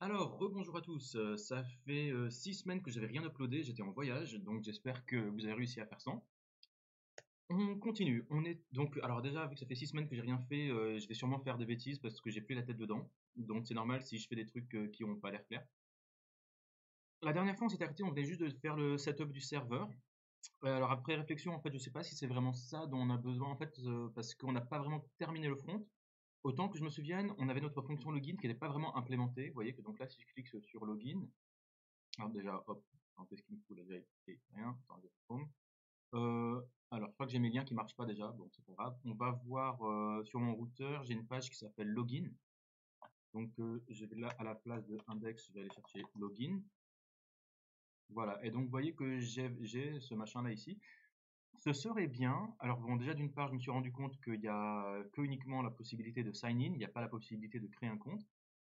Alors, rebonjour à tous. Ça fait 6 semaines que j'avais rien uploadé, j'étais en voyage, donc j'espère que vous avez réussi à faire ça. On continue. Alors déjà, vu que ça fait 6 semaines que j'ai rien fait, je vais sûrement faire des bêtises parce que j'ai plus la tête dedans. Donc c'est normal si je fais des trucs qui n'ont pas l'air clairs. La dernière fois, on s'était arrêté, on venait juste de faire le setup du serveur. Alors après réflexion, en fait, je sais pas si c'est vraiment ça dont on a besoin, en fait, parce qu'on n'a pas vraiment terminé le front. Autant que je me souvienne, on avait notre fonction login qui n'était pas vraiment implémentée. Vous voyez que donc là, si je clique sur login, alors déjà, hop, qu'est-ce qu'il me fout là déjà, rien. Attendez, home. Alors, je crois que j'ai mes liens qui marchent pas déjà, donc c'est pas grave. On va voir sur mon routeur, j'ai une page qui s'appelle login. Donc, je vais là à la place de index, je vais aller chercher login. Voilà, et donc vous voyez que j'ai ce machin là ici. Ce serait bien. Alors bon, déjà d'une part, je me suis rendu compte qu'il y a que uniquement la possibilité de sign in, il n'y a pas la possibilité de créer un compte.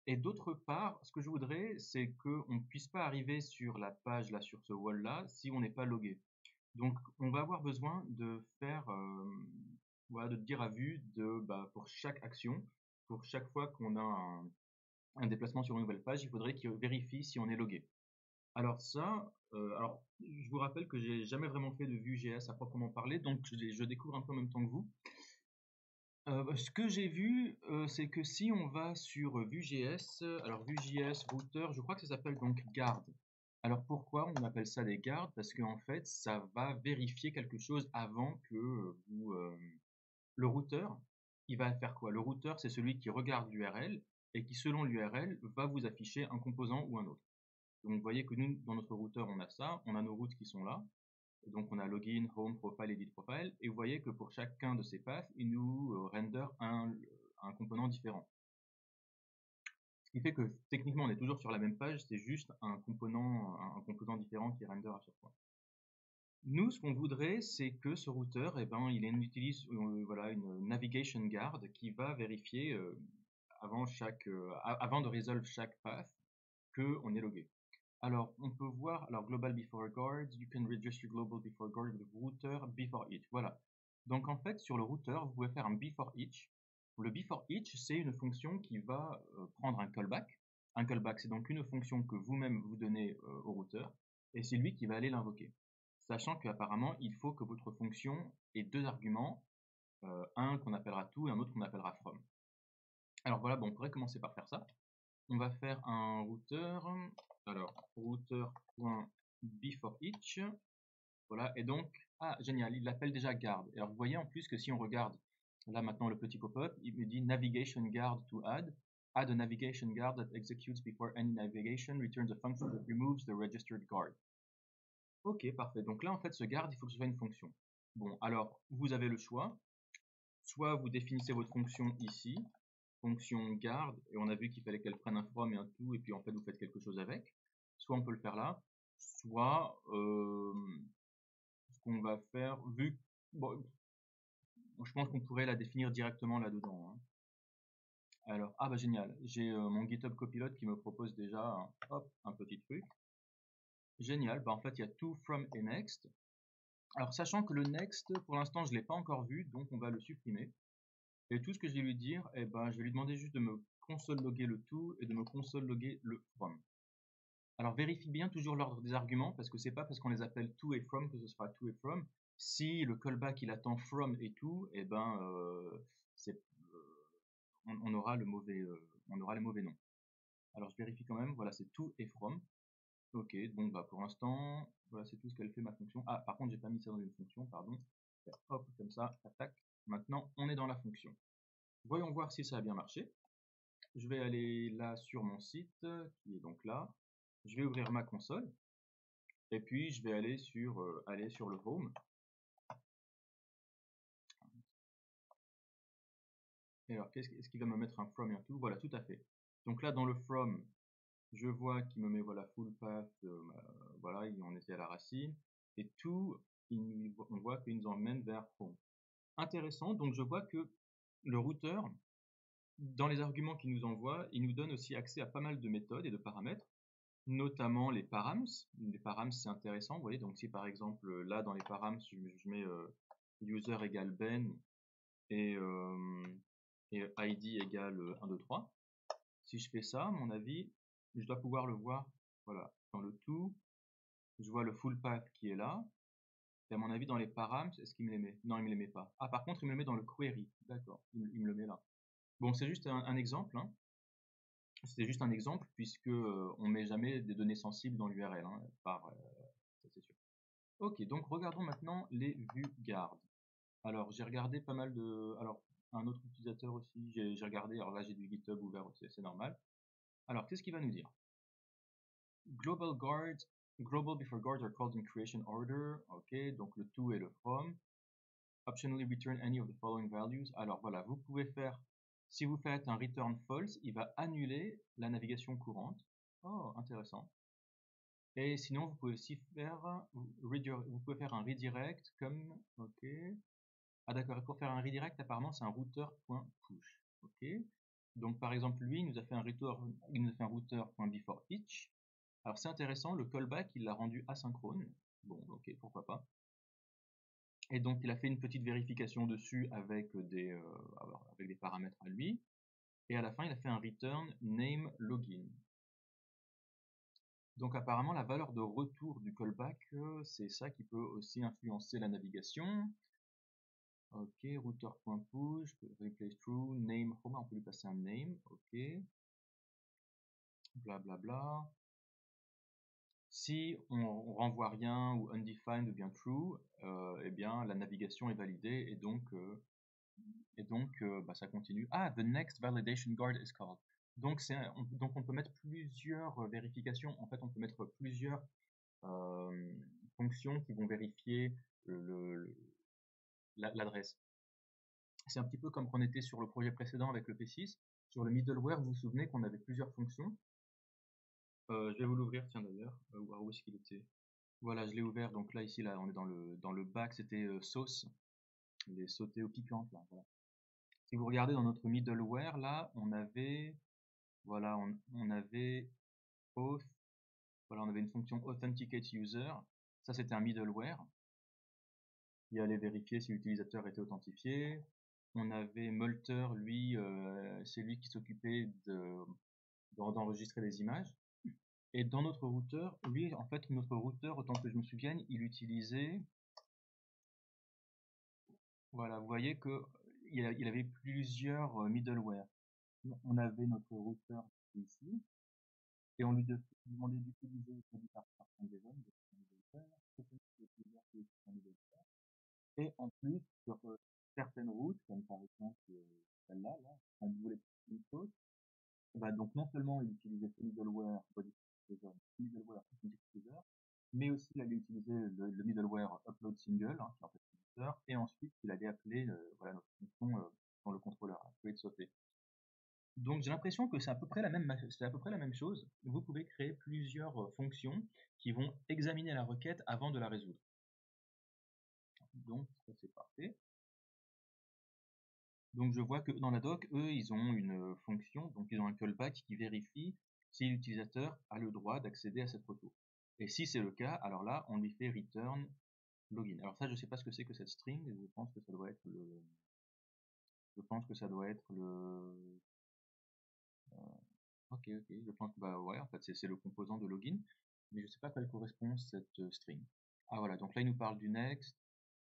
Et d'autre part, ce que je voudrais, c'est qu'on ne puisse pas arriver sur la page là, sur ce wall là, si on n'est pas logué. Donc, on va avoir besoin de faire, voilà, de dire à vue pour chaque action, pour chaque fois qu'on a un déplacement sur une nouvelle page, il faudrait qu'il vérifie si on est logué. Alors ça, je vous rappelle que j'ai jamais vraiment fait de Vue.js à proprement parler, donc je découvre un peu en même temps que vous. Ce que j'ai vu, c'est que si on va sur Vue.js, alors Vue.js router, je crois que ça s'appelle donc garde. Alors pourquoi on appelle ça des gardes? Parce qu'en fait, ça va vérifier quelque chose avant que le routeur, il va faire quoi? Le routeur, c'est celui qui regarde l'URL et qui, selon l'URL, va vous afficher un composant ou un autre. Donc vous voyez que nous, dans notre routeur, on a ça, on a nos routes qui sont là. Donc on a login, home, profile, edit profile, et vous voyez que pour chacun de ces paths, il nous render un component différent. Ce qui fait que techniquement on est toujours sur la même page, c'est juste un composant différent qui render à chaque fois. Nous, ce qu'on voudrait, c'est que ce routeur, il utilise voilà, une navigation guard qui va vérifier avant de résolve chaque path qu'on est logué. Alors, on peut voir, alors global before guard, you can register global before guard with router before each. Voilà. Donc en fait, sur le routeur, vous pouvez faire un before each. Le before each, c'est une fonction qui va prendre un callback. Un callback, c'est donc une fonction que vous-même vous donnez au routeur, et c'est lui qui va aller l'invoquer. Sachant qu'apparemment, il faut que votre fonction ait deux arguments, un qu'on appellera to et un autre qu'on appellera from. Alors voilà, bon, on pourrait commencer par faire ça. On va faire un routeur. Alors, router.beforeEach. Voilà, et donc, ah, génial, il l'appelle déjà guard. Alors, vous voyez en plus que si on regarde, là maintenant le petit pop-up, il me dit navigation guard to add. Add a navigation guard that executes before any navigation, returns a function that removes the registered guard. Ok, parfait. Donc là, en fait, ce guard, il faut que ce soit une fonction. Bon, alors, vous avez le choix. Soit vous définissez votre fonction ici, fonction garde, et on a vu qu'il fallait qu'elle prenne un from et un to, et puis en fait vous faites quelque chose avec. Soit on peut le faire là, soit ce qu'on va faire, bon, je pense qu'on pourrait la définir directement là-dedans. Hein. Alors, ah bah génial, j'ai mon GitHub Copilot qui me propose déjà un petit truc. Génial, bah en fait il y a to, from et next. Alors sachant que le next, pour l'instant je ne l'ai pas encore vu, donc on va le supprimer. Et tout ce que je vais lui dire, je vais lui demander juste de me console logger le to et de me console logger le from. Alors vérifie bien toujours l'ordre des arguments parce que c'est pas parce qu'on les appelle to et from que ce sera to et from. Si le callback il attend from et to, on aura on aura les mauvais noms. Alors je vérifie quand même, voilà c'est to et from. Ok, bon bah pour l'instant, voilà c'est tout ce qu'elle fait ma fonction. Ah par contre j'ai pas mis ça dans une fonction, pardon. Hop, comme ça, attaque. Maintenant on est dans la fonction. Voyons voir si ça a bien marché. Je vais aller là sur mon site, qui est donc là. Je vais ouvrir ma console. Et puis je vais aller sur le home. Et alors, est-ce qu'il va me mettre un from et un to? Voilà, tout à fait. Donc là, dans le from, je vois qu'il me met voilà, full path, voilà, on était à la racine. Et to, on voit qu'il nous emmène vers home. Intéressant, donc je vois que le routeur, dans les arguments qu'il nous envoie, il nous donne aussi accès à pas mal de méthodes et de paramètres, notamment les params. Les params, c'est intéressant, vous voyez, donc si par exemple, là, dans les params, je mets user égale Ben et ID égale 1, 2, 3. Si je fais ça, à mon avis, je dois pouvoir le voir, voilà, dans le tout, je vois le full path qui est là, et à mon avis dans les params, est-ce qu'il me les met? Non, il me les met pas. Ah, par contre, il me le met dans le query, d'accord, il me le met là. Bon, c'est juste un exemple, hein. C'était juste un exemple puisque on met jamais des données sensibles dans l'URL, hein, ça c'est sûr. Ok, donc regardons maintenant les vues gardes. Alors j'ai regardé pas mal de, alors un autre utilisateur aussi, j'ai regardé, alors là j'ai du GitHub ouvert, c'est normal. Alors qu'est-ce qu'il va nous dire? Global guards, global before guards are called in creation order. Ok, donc le to et le from. Optionally return any of the following values. Alors voilà, vous pouvez faire, si vous faites un return false, il va annuler la navigation courante. Oh, intéressant. Et sinon, vous pouvez aussi faire, vous pouvez faire un redirect comme, ok. Ah d'accord, et pour faire un redirect, apparemment, c'est un router.push. Ok. Donc par exemple, lui, il nous a fait un router.before each. Alors c'est intéressant, le callback, il l'a rendu asynchrone. Bon, ok, pourquoi pas. Et donc il a fait une petite vérification dessus avec des paramètres à lui. Et à la fin, il a fait un return name login. Donc apparemment, la valeur de retour du callback, c'est ça qui peut aussi influencer la navigation. Ok, router.push, replace true, name home, on peut lui passer un name, ok. Blablabla. Bla bla. Si on renvoie rien ou undefined ou bien true, eh bien la navigation est validée et donc bah, ça continue. Ah, the next validation guard is called. Donc on peut mettre plusieurs vérifications. En fait, on peut mettre plusieurs fonctions qui vont vérifier l'adresse. C'est un petit peu comme qu'on était sur le projet précédent avec le P6. Sur le middleware, vous vous souvenez qu'on avait plusieurs fonctions. Je vais vous l'ouvrir, tiens d'ailleurs. Où est-ce qu'il était? Voilà, je l'ai ouvert. Donc là, ici, là, on est dans le bac. C'était sauce, les sautés aux piquantes. Là, voilà. Si vous regardez dans notre middleware, là, on avait, voilà, on avait auth. Voilà, on avait une fonction authenticate user. Ça, c'était un middleware qui allait vérifier si l'utilisateur était authentifié. On avait Multer, lui, c'est lui qui s'occupait d'enregistrer les images. Et dans notre routeur, lui, en fait, notre routeur, autant que je me souvienne, il utilisait, voilà, vous voyez que il avait plusieurs middleware. On avait notre routeur ici, et on lui demandait d'utiliser celui par Jason, et en plus, sur certaines routes, comme par exemple celle-là, là, on voulait une chose, bah, donc non seulement il utilisait ce middleware middleware user, mais aussi il allait utiliser le middleware upload single, hein, qui est en fait l'éditeur, et ensuite il allait appeler voilà, notre fonction dans le contrôleur, create sauter. Donc j'ai l'impression que c'est à peu près la même chose. Vous pouvez créer plusieurs fonctions qui vont examiner la requête avant de la résoudre. Donc ça c'est parfait. Donc je vois que dans la doc, eux, ils ont une fonction, donc ils ont un callback qui vérifie si l'utilisateur a le droit d'accéder à cette retour. Et si c'est le cas, alors là, on lui fait return login. Alors ça, je ne sais pas ce que c'est que cette string, je pense que ça doit être ok, je pense que bah ouais, en fait c'est le composant de login, mais je ne sais pas à quoi elle correspond cette string. Ah voilà, donc là il nous parle du next.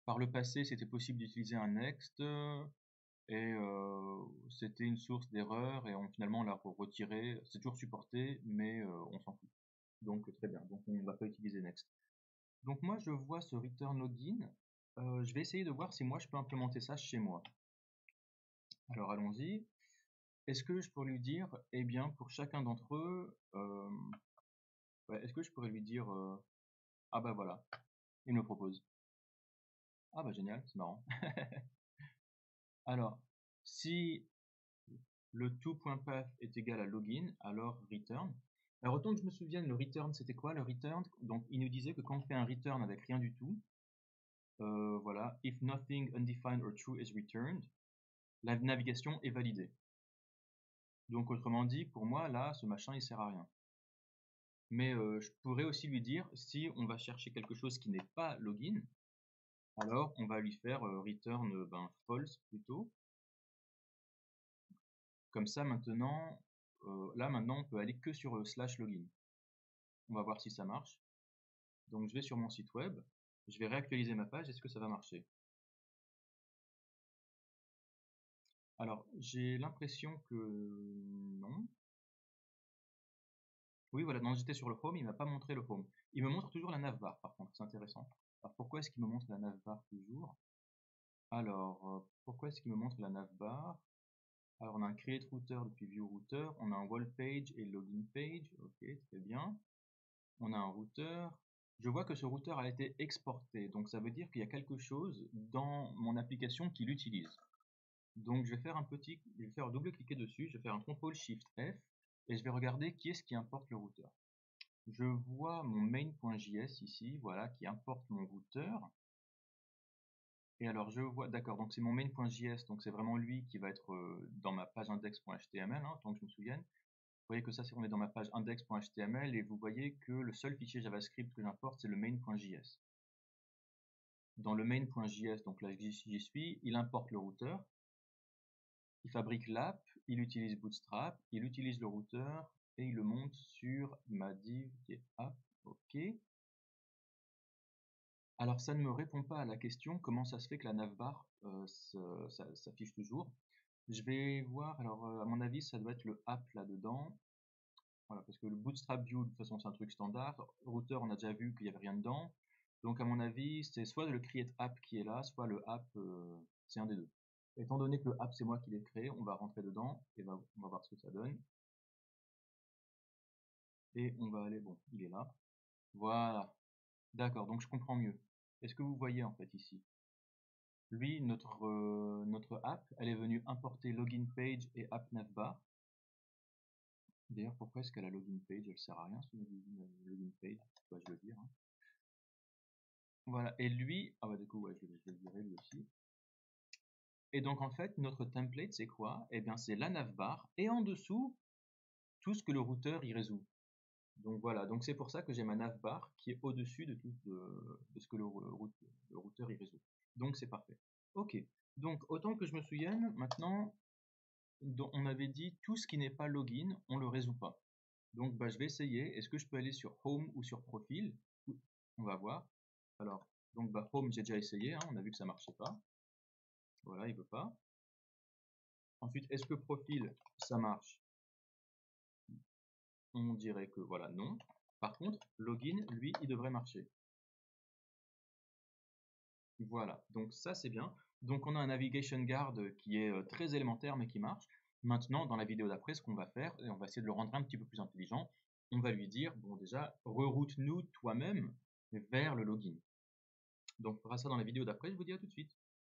Par le passé, c'était possible d'utiliser un next, et c'était une source d'erreur, et finalement on l'a retiré. C'est toujours supporté, mais on s'en fout. Donc très bien, donc on ne va pas utiliser next. Donc moi je vois ce return login, je vais essayer de voir si moi je peux implémenter ça chez moi. Alors allons-y. Est-ce que je pourrais lui dire, eh bien pour chacun d'entre eux, ouais, est-ce que je pourrais lui dire, ah bah voilà, il me propose. Ah bah génial, c'est marrant. Alors, si le to.path est égal à login, alors return. Alors autant que je me souvienne, le return c'était quoi? Le return, donc il nous disait que quand on fait un return avec rien du tout, voilà, if nothing undefined or true is returned, la navigation est validée. Donc autrement dit, pour moi là, ce machin il sert à rien. Mais je pourrais aussi lui dire, si on va chercher quelque chose qui n'est pas login, alors on va lui faire return false plutôt. Comme ça maintenant, là maintenant on peut aller que sur /login. On va voir si ça marche. Donc je vais sur mon site web, je vais réactualiser ma page, est-ce que ça va marcher? Alors j'ai l'impression que non. Oui voilà, non, j'étais sur le home, il m'a pas montré le home. Il me montre toujours la navbar par contre, c'est intéressant. Alors pourquoi est-ce qu'il me montre la navbar toujours? Alors, pourquoi est-ce qu'il me montre la navbar? Alors on a un create router depuis view router, on a un wall page et login page, ok, très bien. On a un routeur. Je vois que ce routeur a été exporté, donc ça veut dire qu'il y a quelque chose dans mon application qui l'utilise. Donc je vais faire double-cliquer dessus, je vais faire un CTRL-SHIFT-F et je vais regarder qui est-ce qui importe le routeur. Je vois mon main.js ici, voilà, qui importe mon routeur. Et alors je vois, d'accord, donc c'est mon main.js, donc c'est vraiment lui qui va être dans ma page index.html, hein, tant que je me souvienne. Vous voyez que ça, on est dans ma page index.html et vous voyez que le seul fichier JavaScript que j'importe, c'est le main.js. Dans le main.js, donc là j'y suis, il importe le routeur, il fabrique l'app, il utilise Bootstrap, il utilise le routeur et il le monte sur ma div qui est app, ok. Alors ça ne me répond pas à la question comment ça se fait que la navbar s'affiche toujours. Je vais voir, alors à mon avis ça doit être le app là-dedans. Voilà, parce que le Bootstrap View, de toute façon, c'est un truc standard. Router, on a déjà vu qu'il n'y avait rien dedans. Donc, à mon avis, c'est soit le create app qui est là, soit le app, c'est un des deux. Étant donné que le app, c'est moi qui l'ai créé, on va rentrer dedans et on va voir ce que ça donne. Et on va aller, bon, il est là. Voilà. D'accord, donc je comprends mieux. Est-ce que vous voyez en fait ici? Lui, notre app, elle est venue importer login page et app navbar. D'ailleurs, pourquoi est-ce qu'elle a login page? Elle sert à rien ce login page. Je vais le dire. Hein. Voilà, et lui, ah bah du coup, ouais, je vais le virer lui aussi. Et donc en fait, notre template, c'est quoi? Eh bien, c'est la navbar, et en dessous, tout ce que le routeur y résout. Donc voilà, donc c'est pour ça que j'ai ma navbar qui est au-dessus de tout de ce que le routeur y résout. Donc c'est parfait. Ok, donc autant que je me souvienne, maintenant, on avait dit tout ce qui n'est pas login, on le résout pas. Donc bah, je vais essayer, est-ce que je peux aller sur Home ou sur Profil? On va voir. Alors, donc bah, Home, j'ai déjà essayé, hein, on a vu que ça marchait pas. Voilà, il veut pas. Ensuite, est-ce que Profil, ça marche? On dirait que voilà, non. Par contre, Login, lui, il devrait marcher. Voilà, donc ça c'est bien. Donc on a un Navigation Guard qui est très élémentaire mais qui marche. Maintenant, dans la vidéo d'après, ce qu'on va faire, et on va essayer de le rendre un petit peu plus intelligent, on va lui dire, bon déjà, reroute-nous toi-même vers le login. Donc on fera ça dans la vidéo d'après, je vous dis à tout de suite.